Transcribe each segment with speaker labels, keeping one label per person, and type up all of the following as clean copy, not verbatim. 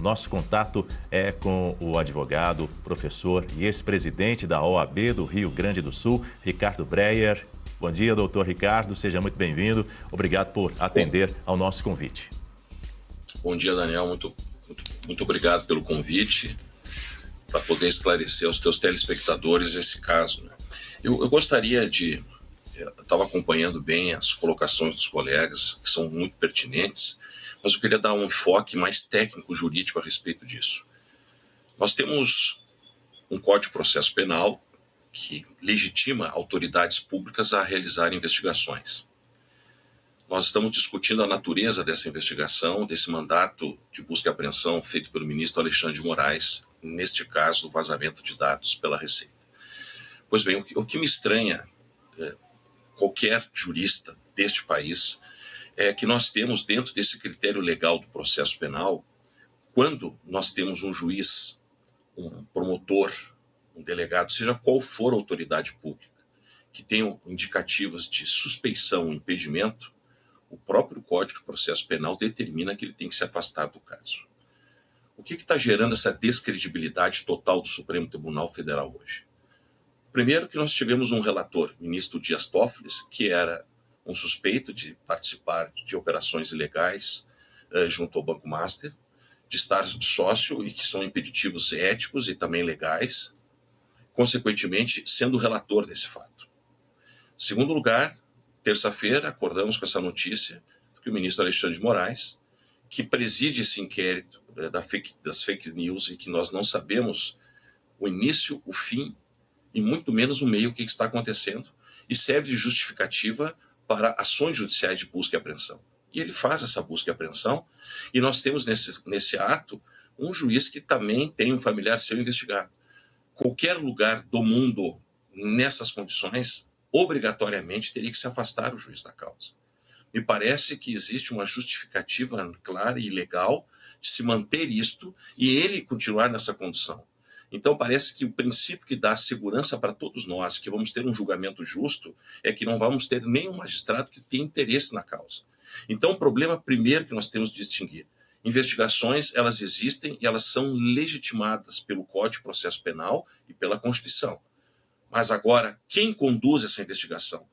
Speaker 1: Nosso contato é com o advogado, professor e ex-presidente da OAB do Rio Grande do Sul, Ricardo Breyer. Bom dia, doutor Ricardo, seja muito bem-vindo. Obrigado por atender ao nosso convite.
Speaker 2: Bom dia, Daniel. Muito obrigado pelo convite para poder esclarecer aos teus telespectadores esse caso, né? Eu gostaria de... Eu estava acompanhando bem as colocações dos colegas, que são muito pertinentes, mas eu queria dar um enfoque mais técnico-jurídico a respeito disso. Nós temos um Código de Processo Penal que legitima autoridades públicas a realizar investigações. Nós estamos discutindo a natureza dessa investigação, desse mandato de busca e apreensão feito pelo ministro Alexandre de Moraes, neste caso, o vazamento de dados pela Receita. Pois bem, o que me estranha, qualquer jurista deste país, é que nós temos dentro desse critério legal do processo penal, quando nós temos um juiz, um promotor, um delegado, seja qual for a autoridade pública, que tenham indicativos de suspeição ou impedimento, o próprio Código de Processo Penal determina que ele tem que se afastar do caso. O que está gerando essa descredibilidade total do Supremo Tribunal Federal hoje? Primeiro que nós tivemos um relator, ministro Dias Toffoli, que era um suspeito de participar de operações ilegais junto ao Banco Master, de estar sócio e que são impeditivos éticos e também legais, consequentemente sendo o relator desse fato. Segundo lugar, terça-feira acordamos com essa notícia que o ministro Alexandre de Moraes, que preside esse inquérito das fake news e que nós não sabemos o início, o fim e muito menos o meio, o que está acontecendo, e serve de justificativa para ações judiciais de busca e apreensão. E ele faz essa busca e apreensão, e nós temos nesse ato um juiz que também tem um familiar seu investigado. Qualquer lugar do mundo, nessas condições, obrigatoriamente teria que se afastar o juiz da causa. Me parece que existe uma justificativa clara e legal de se manter isto e ele continuar nessa condição. Então parece que o princípio que dá segurança para todos nós, que vamos ter um julgamento justo, é que não vamos ter nenhum magistrado que tenha interesse na causa. Então o problema primeiro que nós temos de distinguir, investigações, elas existem e elas são legitimadas pelo Código de Processo Penal e pela Constituição. Mas agora, quem conduz essa investigação?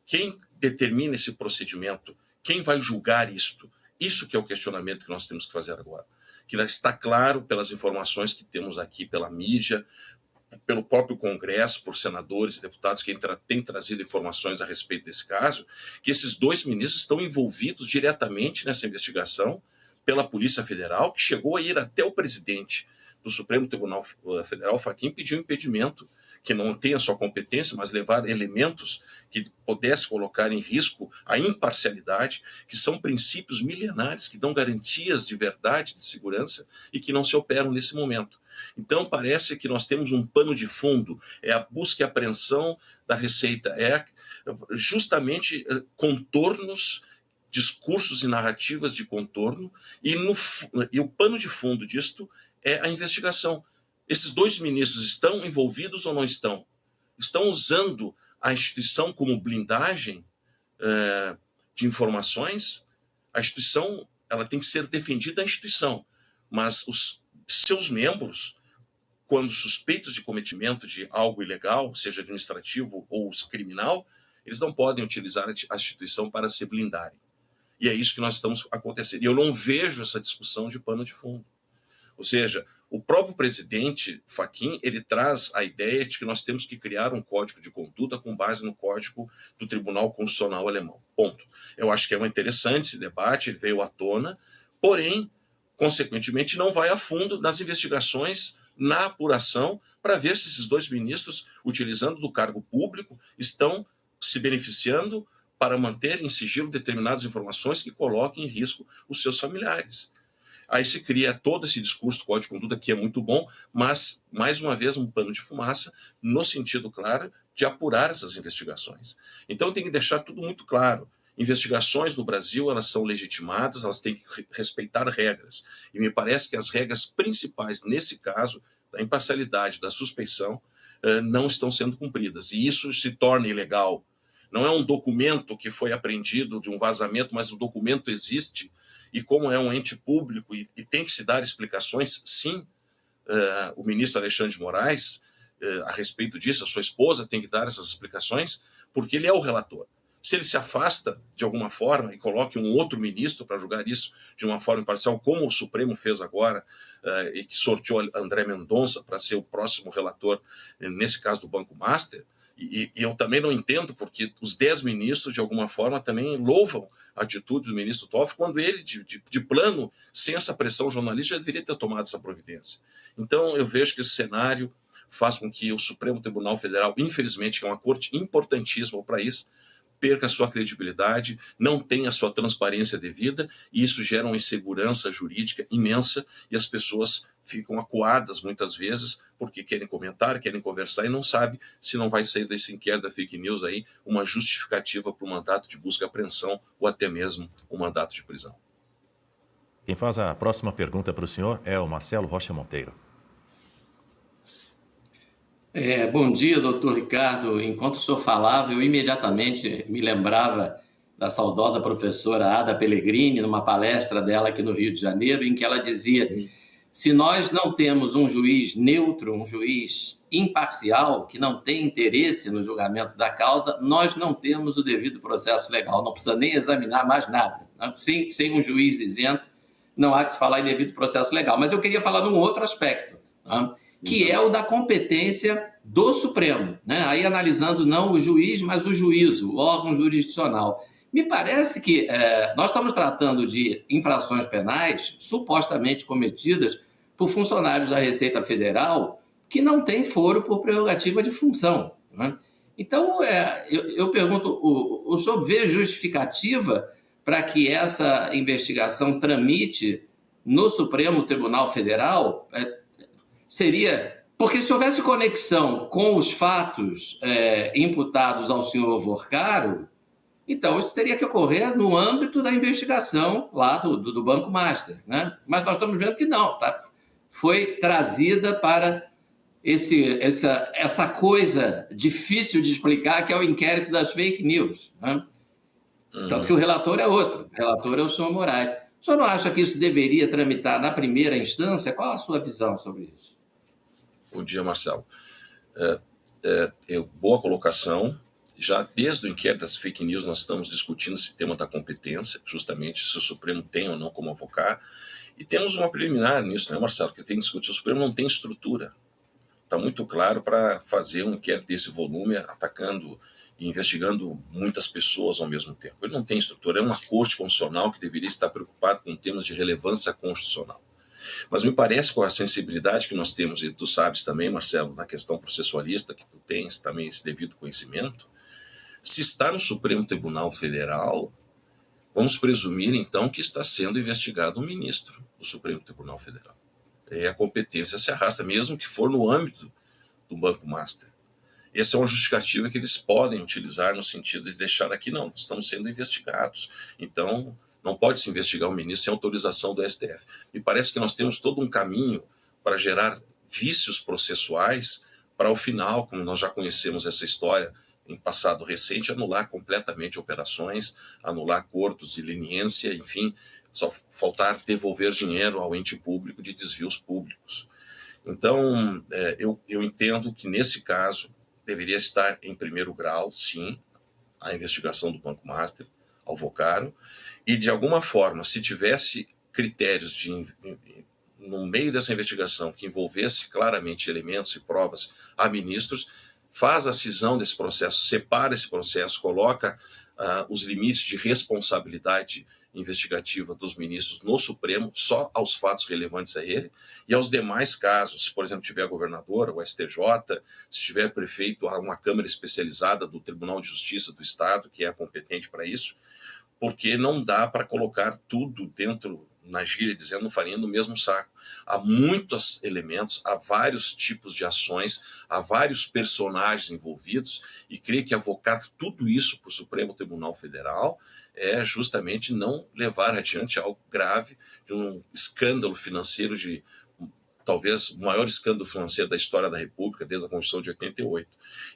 Speaker 2: Quem determina esse procedimento? Quem vai julgar isto? Isso que é o questionamento que nós temos que fazer agora. Que está claro pelas informações que temos aqui, pela mídia, pelo próprio Congresso, por senadores e deputados que têm trazido informações a respeito desse caso, que esses dois ministros estão envolvidos diretamente nessa investigação pela Polícia Federal, que chegou a ir até o presidente do Supremo Tribunal Federal, Fachin, pediu impedimento, que não tem a sua competência, mas levar elementos que pudesse colocar em risco a imparcialidade, que são princípios milenares que dão garantias de verdade, de segurança e que não se operam nesse momento. Então parece que nós temos um pano de fundo, é a busca e apreensão da Receita, é justamente contornos, discursos e narrativas de contorno, e o pano de fundo disto é a investigação. Esses dois ministros estão envolvidos ou não estão? Estão usando a instituição como blindagem de informações? A instituição, ela tem que ser defendida, a instituição, mas os seus membros, quando suspeitos de cometimento de algo ilegal, seja administrativo ou criminal, eles não podem utilizar a instituição para se blindarem. E é isso que nós estamos acontecendo. E eu não vejo essa discussão de pano de fundo. Ou seja, o próprio presidente Fachin, ele traz a ideia de que nós temos que criar um código de conduta com base no código do Tribunal Constitucional Alemão. Ponto. Eu acho que é interessante esse debate, ele veio à tona, porém, consequentemente, não vai a fundo nas investigações, na apuração, para ver se esses dois ministros, utilizando do cargo público, estão se beneficiando para manter em sigilo determinadas informações que coloquem em risco os seus familiares. Aí se cria todo esse discurso do Código de Conduta, que é muito bom, mas, mais uma vez, um pano de fumaça, no sentido, claro, de apurar essas investigações. Então tem que deixar tudo muito claro. Investigações no Brasil, elas são legitimadas, elas têm que respeitar regras. E me parece que as regras principais, nesse caso, da imparcialidade, da suspeição, não estão sendo cumpridas. E isso se torna ilegal. Não é um documento que foi apreendido de um vazamento, mas o documento existe e como é um ente público e tem que se dar explicações, sim, o ministro Alexandre de Moraes, a respeito disso, a sua esposa tem que dar essas explicações, porque ele é o relator. Se ele se afasta de alguma forma e coloque um outro ministro para julgar isso de uma forma imparcial, como o Supremo fez agora, e que sorteou André Mendonça para ser o próximo relator, nesse caso do Banco Master, e eu também não entendo porque os 10 ministros, de alguma forma, também louvam a atitude do ministro Toffoli, quando ele, de plano, sem essa pressão jornalista, já deveria ter tomado essa providência. Então, eu vejo que esse cenário faz com que o Supremo Tribunal Federal, infelizmente, que é uma corte importantíssima para isso, perca a sua credibilidade, não tenha a sua transparência devida, e isso gera uma insegurança jurídica imensa, e as pessoas ficam acuadas muitas vezes, porque querem comentar, querem conversar, e não sabem se não vai sair desse inquérito da fake news aí uma justificativa para o mandato de busca e apreensão, ou até mesmo um mandato de prisão.
Speaker 1: Quem faz a próxima pergunta para o senhor é o Marcelo Rocha Monteiro.
Speaker 3: Bom dia, doutor Ricardo. Enquanto o senhor falava, eu imediatamente me lembrava da saudosa professora Ada Pellegrini, numa palestra dela aqui no Rio de Janeiro, em que ela dizia: se nós não temos um juiz neutro, um juiz imparcial, que não tem interesse no julgamento da causa, nós não temos o devido processo legal, não precisa nem examinar mais nada. Sem um juiz isento, não há que se falar em devido processo legal. Mas eu queria falar de um outro aspecto, que é o da competência do Supremo, né? Aí analisando não o juiz, mas o juízo, o órgão jurisdicional. Me parece que nós estamos tratando de infrações penais supostamente cometidas por funcionários da Receita Federal que não têm foro por prerrogativa de função, né? Então, eu pergunto, o senhor vê justificativa para que essa investigação tramite no Supremo Tribunal Federal? Seria... Porque se houvesse conexão com os fatos imputados ao senhor Vorcaro, então isso teria que ocorrer no âmbito da investigação lá do Banco Master, né? Mas nós estamos vendo que não, tá? Foi trazida para essa coisa difícil de explicar, que é o inquérito das fake news, né? Tanto que o relator é outro, o relator é o senhor Moraes. O senhor não acha que isso deveria tramitar na primeira instância? Qual a sua visão sobre isso?
Speaker 2: Bom dia, Marcelo. Boa colocação. Já desde o inquérito das fake news nós estamos discutindo esse tema da competência, justamente se o Supremo tem ou não como avocar. E temos uma preliminar nisso, né, Marcelo? Que tem que discutir. O Supremo não tem estrutura. Está muito claro para fazer um inquérito desse volume, atacando e investigando muitas pessoas ao mesmo tempo. Ele não tem estrutura. É uma corte constitucional que deveria estar preocupada com temas de relevância constitucional. Mas me parece, com a sensibilidade que nós temos, e tu sabes também, Marcelo, na questão processualista, que tu tens também esse devido conhecimento, se está no Supremo Tribunal Federal, vamos presumir, então, que está sendo investigado um ministro do Supremo Tribunal Federal. E a competência se arrasta, mesmo que for no âmbito do Banco Master. Essa é uma justificativa que eles podem utilizar no sentido de deixar aqui, não, estamos sendo investigados. Então, não pode se investigar um ministro sem autorização do STF. Me parece que nós temos todo um caminho para gerar vícios processuais para, ao final, como nós já conhecemos essa história em passado recente, anular completamente operações, anular acordos de leniência, enfim, só faltar devolver dinheiro ao ente público de desvios públicos. Então, eu entendo que, nesse caso, deveria estar em primeiro grau, sim, a investigação do Banco Master ao Vorcaro, e, de alguma forma, se tivesse critérios no meio dessa investigação que envolvesse claramente elementos e provas a ministros, faz a cisão desse processo, separa esse processo, coloca os limites de responsabilidade investigativa dos ministros no Supremo, só aos fatos relevantes a ele, e aos demais casos, se, por exemplo, tiver a governadora, o STJ, se tiver prefeito, uma Câmara especializada do Tribunal de Justiça do Estado, que é competente para isso, porque não dá para colocar tudo dentro, na gíria dizendo, farinha no mesmo saco. Há muitos elementos, há vários tipos de ações, há vários personagens envolvidos, e creio que avocar tudo isso para o Supremo Tribunal Federal é justamente não levar adiante algo grave, de um escândalo financeiro, de talvez o maior escândalo financeiro da história da República, desde a Constituição de 88.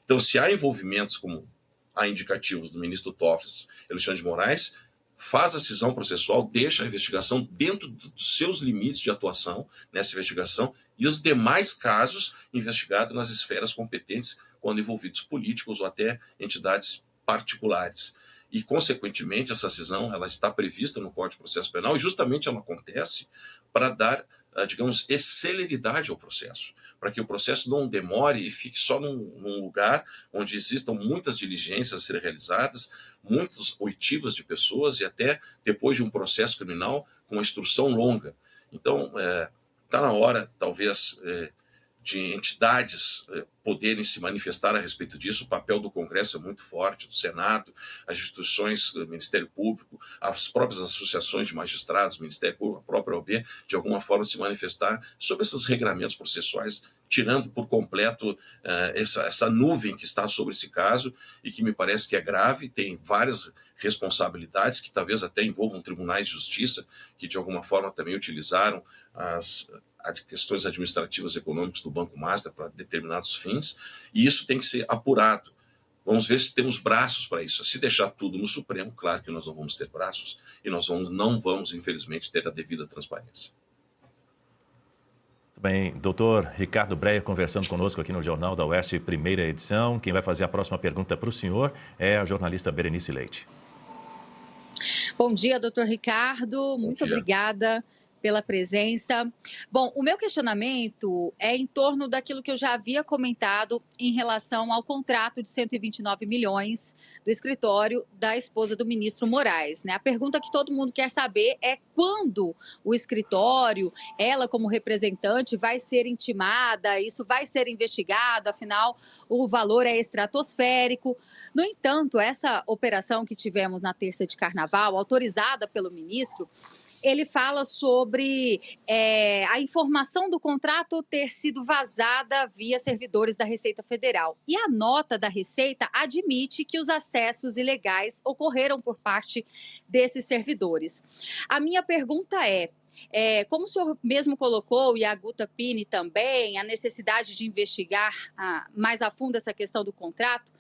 Speaker 2: Então, se há envolvimentos como há indicativos do ministro Toffoli, Alexandre de Moraes, faz a cisão processual, deixa a investigação dentro dos seus limites de atuação nessa investigação e os demais casos investigados nas esferas competentes, quando envolvidos políticos ou até entidades particulares. E, consequentemente, essa cisão ela está prevista no Código de Processo Penal e justamente ela acontece para dar, digamos, celeridade ao processo, para que o processo não demore e fique só num lugar onde existam muitas diligências a serem realizadas, muitas oitivas de pessoas e até depois de um processo criminal com uma instrução longa. Então, está na hora, talvez, de entidades poderem se manifestar a respeito disso. O papel do Congresso é muito forte, do Senado, as instituições do Ministério Público, as próprias associações de magistrados, o Ministério Público, a própria OAB, de alguma forma se manifestar sobre esses regramentos processuais, tirando por completo essa nuvem que está sobre esse caso e que me parece que é grave, tem várias responsabilidades que talvez até envolvam tribunais de justiça, que de alguma forma também utilizaram as questões administrativas e econômicas do Banco Master para determinados fins, e isso tem que ser apurado. Vamos ver se temos braços para isso. Se deixar tudo no Supremo, claro que nós não vamos ter braços e nós não vamos, infelizmente, ter a devida transparência.
Speaker 1: Muito bem, doutor Ricardo Breyer conversando conosco aqui no Jornal da Oeste, primeira edição. Quem vai fazer a próxima pergunta para o senhor é a jornalista Berenice Leite.
Speaker 4: Bom dia, doutor Ricardo. Muito obrigada pela presença. Bom, o meu questionamento é em torno daquilo que eu já havia comentado em relação ao contrato de 129 milhões do escritório da esposa do ministro Moraes, né? A pergunta que todo mundo quer saber é quando o escritório, ela como representante, vai ser intimada, isso vai ser investigado, afinal, o valor é estratosférico. No entanto, essa operação que tivemos na terça de carnaval, autorizada pelo ministro, ele fala sobre a informação do contrato ter sido vazada via servidores da Receita Federal. E a nota da Receita admite que os acessos ilegais ocorreram por parte desses servidores. A minha pergunta é, como o senhor mesmo colocou, e a Guta Pini também, a necessidade de investigar mais a fundo essa questão do contrato,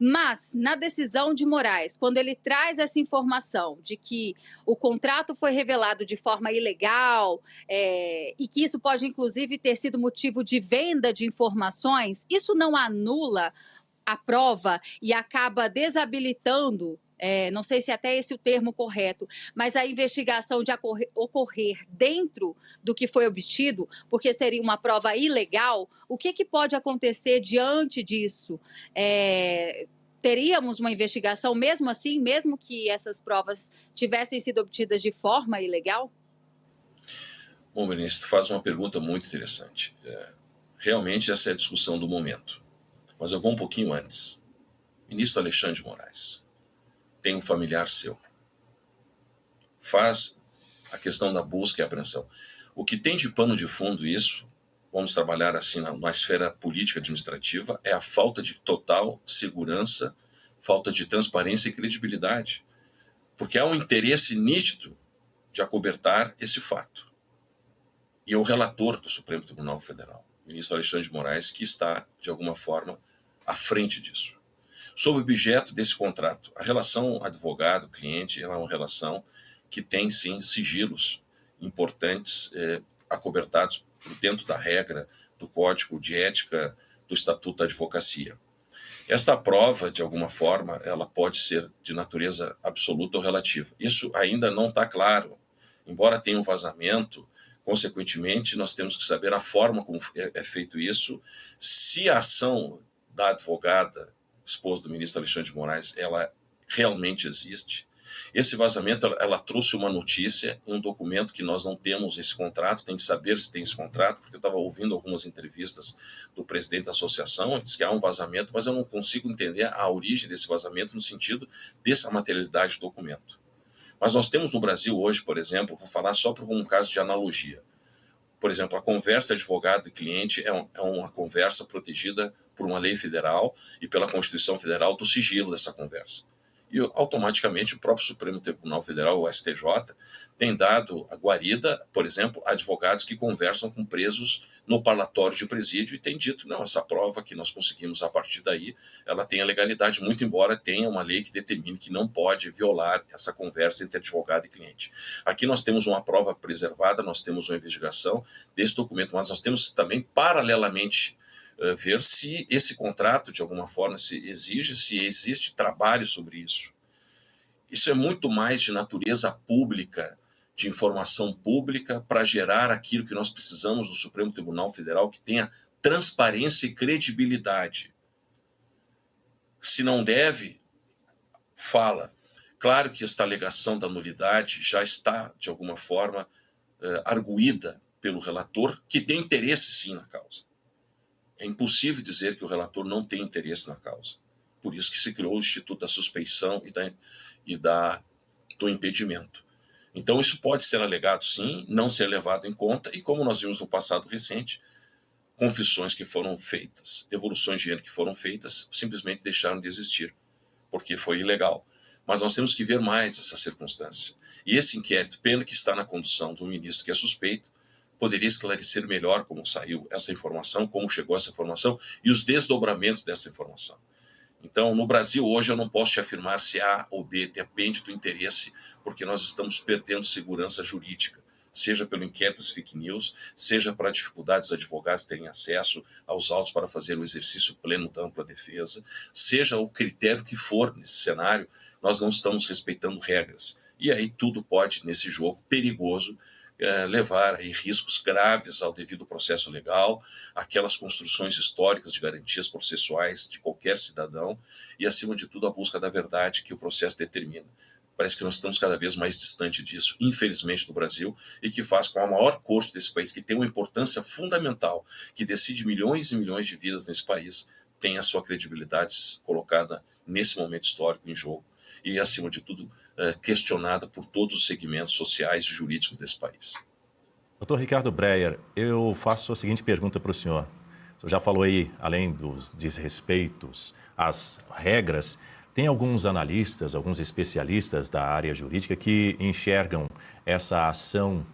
Speaker 4: mas na decisão de Moraes, quando ele traz essa informação de que o contrato foi revelado de forma ilegal e que isso pode inclusive ter sido motivo de venda de informações, isso não anula a prova e acaba desabilitando, não sei se até esse é o termo correto, mas a investigação de ocorrer dentro do que foi obtido, porque seria uma prova ilegal. O que pode acontecer diante disso? Teríamos uma investigação mesmo assim, mesmo que essas provas tivessem sido obtidas de forma ilegal?
Speaker 2: Bom, ministro, faz uma pergunta muito interessante. Realmente essa é a discussão do momento. Mas eu vou um pouquinho antes. Ministro Alexandre de Moraes tem um familiar seu. Faz a questão da busca e apreensão. O que tem de pano de fundo isso, vamos trabalhar assim na esfera política administrativa, é a falta de total segurança, falta de transparência e credibilidade. Porque há um interesse nítido de acobertar esse fato. E é o relator do Supremo Tribunal Federal, o ministro Alexandre de Moraes, que está, de alguma forma, à frente disso. Sob o objeto desse contrato, a relação advogado-cliente é uma relação que tem, sim, sigilos importantes acobertados dentro da regra do Código de Ética do Estatuto da Advocacia. Esta prova, de alguma forma, ela pode ser de natureza absoluta ou relativa. Isso ainda não está claro. Embora tenha um vazamento, consequentemente, nós temos que saber a forma como é feito isso, se a ação da advogada, esposa do ministro Alexandre de Moraes, ela realmente existe. Esse vazamento, ela trouxe uma notícia, um documento que nós não temos esse contrato, tem que saber se tem esse contrato, porque eu estava ouvindo algumas entrevistas do presidente da associação, ele disse que há um vazamento, mas eu não consigo entender a origem desse vazamento no sentido dessa materialidade do documento. Mas nós temos no Brasil hoje, por exemplo, vou falar só por um caso de analogia. Por exemplo, a conversa advogado e cliente é uma conversa protegida por uma lei federal e pela Constituição Federal do sigilo dessa conversa. e automaticamente o próprio Supremo Tribunal Federal, o STJ, tem dado a guarida, por exemplo, a advogados que conversam com presos no parlatório de presídio e tem dito, não, essa prova que nós conseguimos a partir daí, ela tem a legalidade, muito embora tenha uma lei que determine que não pode violar essa conversa entre advogado e cliente. Aqui nós temos uma prova preservada, nós temos uma investigação desse documento, mas nós temos também, paralelamente, ver se esse contrato, de alguma forma, se exige, se existe trabalho sobre isso. Isso é muito mais de natureza pública, de informação pública, para gerar aquilo que nós precisamos do Supremo Tribunal Federal, que tenha transparência e credibilidade. Se não deve, fala. Claro que esta alegação da nulidade já está, de alguma forma, arguída pelo relator, que tem interesse, sim, na causa. É impossível dizer que o relator não tem interesse na causa. Por isso que se criou o Instituto da Suspeição do Impedimento. Então, isso pode ser alegado, sim, não ser levado em conta, e como nós vimos no passado recente, confissões que foram feitas, devoluções de dinheiro que foram feitas, simplesmente deixaram de existir, porque foi ilegal. Mas nós temos que ver mais essa circunstância. E esse inquérito, pena que está na condução do ministro que é suspeito, poderia esclarecer melhor como saiu essa informação, como chegou essa informação e os desdobramentos dessa informação. Então, no Brasil, hoje, eu não posso te afirmar se A ou B, depende do interesse, porque nós estamos perdendo segurança jurídica, seja pelo inquérito das fake news, seja para a dificuldade dos advogados terem acesso aos autos para fazer o exercício pleno da ampla defesa, seja o critério que for nesse cenário, nós não estamos respeitando regras. E aí tudo pode, nesse jogo perigoso, levar aí riscos graves ao devido processo legal, aquelas construções históricas de garantias processuais de qualquer cidadão e, acima de tudo, a busca da verdade que o processo determina. Parece que nós estamos cada vez mais distante disso, infelizmente, no Brasil, e que faz com a maior corte desse país, que tem uma importância fundamental, que decide milhões e milhões de vidas nesse país, tenha a sua credibilidade colocada nesse momento histórico em jogo e, acima de tudo, questionada por todos os segmentos sociais e jurídicos desse país.
Speaker 1: Dr. Ricardo Breyer, eu faço a seguinte pergunta para o senhor. O senhor já falou aí, além dos desrespeitos às regras, tem alguns analistas, alguns especialistas da área jurídica que enxergam essa ação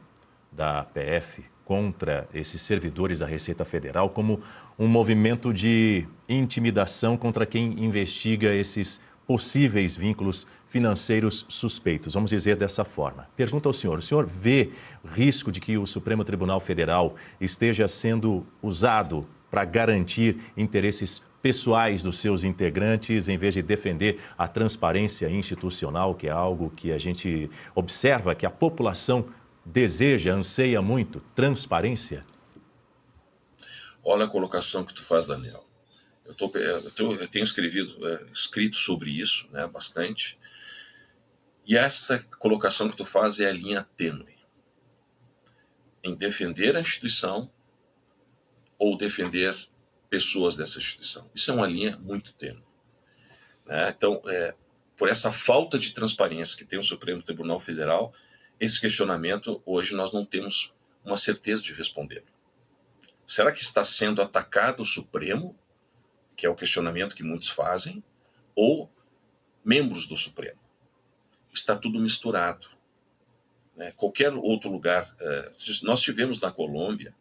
Speaker 1: da PF contra esses servidores da Receita Federal como um movimento de intimidação contra quem investiga esses possíveis vínculos financeiros suspeitos, vamos dizer dessa forma. Pergunto ao senhor, o senhor vê risco de que o Supremo Tribunal Federal esteja sendo usado para garantir interesses pessoais dos seus integrantes, em vez de defender a transparência institucional, que é algo que a gente observa que a população deseja, anseia muito, transparência?
Speaker 2: Olha a colocação que tu faz, Daniel. Eu tenho escrito sobre isso, né, bastante. E esta colocação que tu faz é a linha tênue em defender a instituição ou defender pessoas dessa instituição. Isso é uma linha muito tênue. Né? Então, por essa falta de transparência que tem o Supremo Tribunal Federal, esse questionamento hoje nós não temos uma certeza de responder. Será que está sendo atacado o Supremo, que é o questionamento que muitos fazem, ou membros do Supremo? Está tudo misturado. Né? Qualquer outro lugar... nós tivemos na Colômbia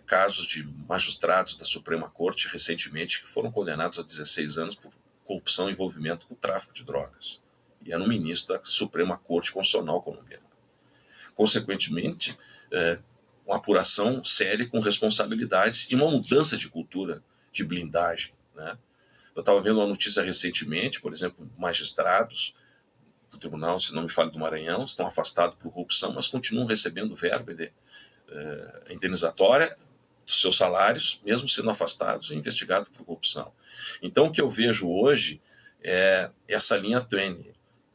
Speaker 2: casos de magistrados da Suprema Corte recentemente que foram condenados a 16 anos por corrupção e envolvimento com o tráfico de drogas. E era um ministro da Suprema Corte Constitucional colombiana. Consequentemente, uma apuração séria com responsabilidades e uma mudança de cultura de blindagem. Né? Eu estava vendo uma notícia recentemente, por exemplo, magistrados do tribunal, se não me falha, do Maranhão, estão afastados por corrupção, mas continuam recebendo verba indenizatória dos seus salários, mesmo sendo afastados e investigados por corrupção. Então, o que eu vejo hoje é essa linha tênue,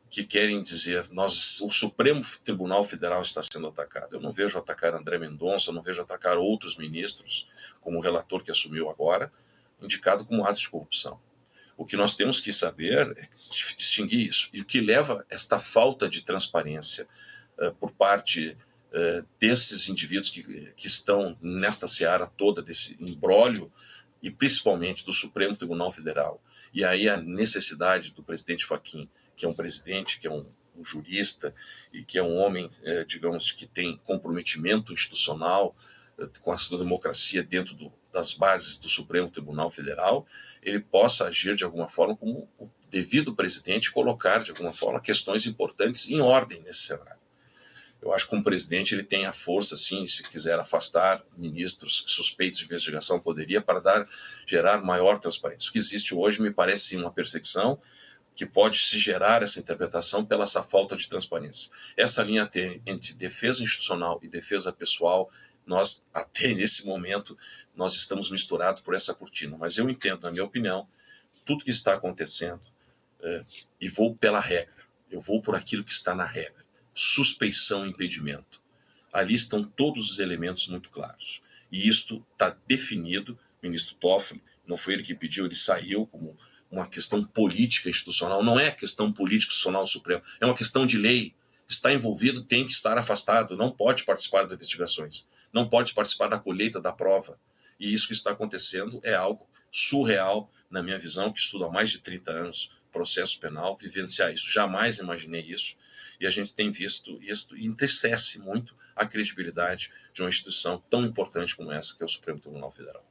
Speaker 2: que querem dizer, o Supremo Tribunal Federal está sendo atacado. Eu não vejo atacar André Mendonça, não vejo atacar outros ministros, como o relator que assumiu agora, indicado como ato de corrupção. O que nós temos que saber é distinguir isso. E o que leva esta falta de transparência por parte desses indivíduos que estão nesta seara toda, desse imbróglio, e principalmente do Supremo Tribunal Federal, E aí a necessidade do presidente Fachin, que é um presidente, que é um jurista e que é um homem, digamos, que tem comprometimento institucional com a democracia dentro das bases do Supremo Tribunal Federal, ele possa agir de alguma forma como o devido presidente, colocar de alguma forma questões importantes em ordem nesse cenário. Eu acho que como presidente ele tem a força, sim, se quiser afastar ministros suspeitos de investigação, poderia, para gerar maior transparência. O que existe hoje me parece sim uma perseguição que pode se gerar essa interpretação pela essa falta de transparência. Essa linha entre defesa institucional e defesa pessoal, nós, até nesse momento, nós estamos misturados por essa cortina. Mas eu entendo, na minha opinião, tudo que está acontecendo, e vou pela regra, eu vou por aquilo que está na regra. Suspeição e impedimento. Ali estão todos os elementos muito claros. E isto está definido. O ministro Toffoli, não foi ele que pediu, ele saiu como uma questão política institucional. Não é questão política institucional do Supremo, é uma questão de lei. Está envolvido, tem que estar afastado, não pode participar das investigações, não pode participar da colheita da prova. E isso que está acontecendo é algo surreal, na minha visão, que estudo há mais de 30 anos processo penal, vivenciar isso. Jamais imaginei isso. E a gente tem visto isso e entristece muito a credibilidade de uma instituição tão importante como essa, que é o Supremo Tribunal Federal.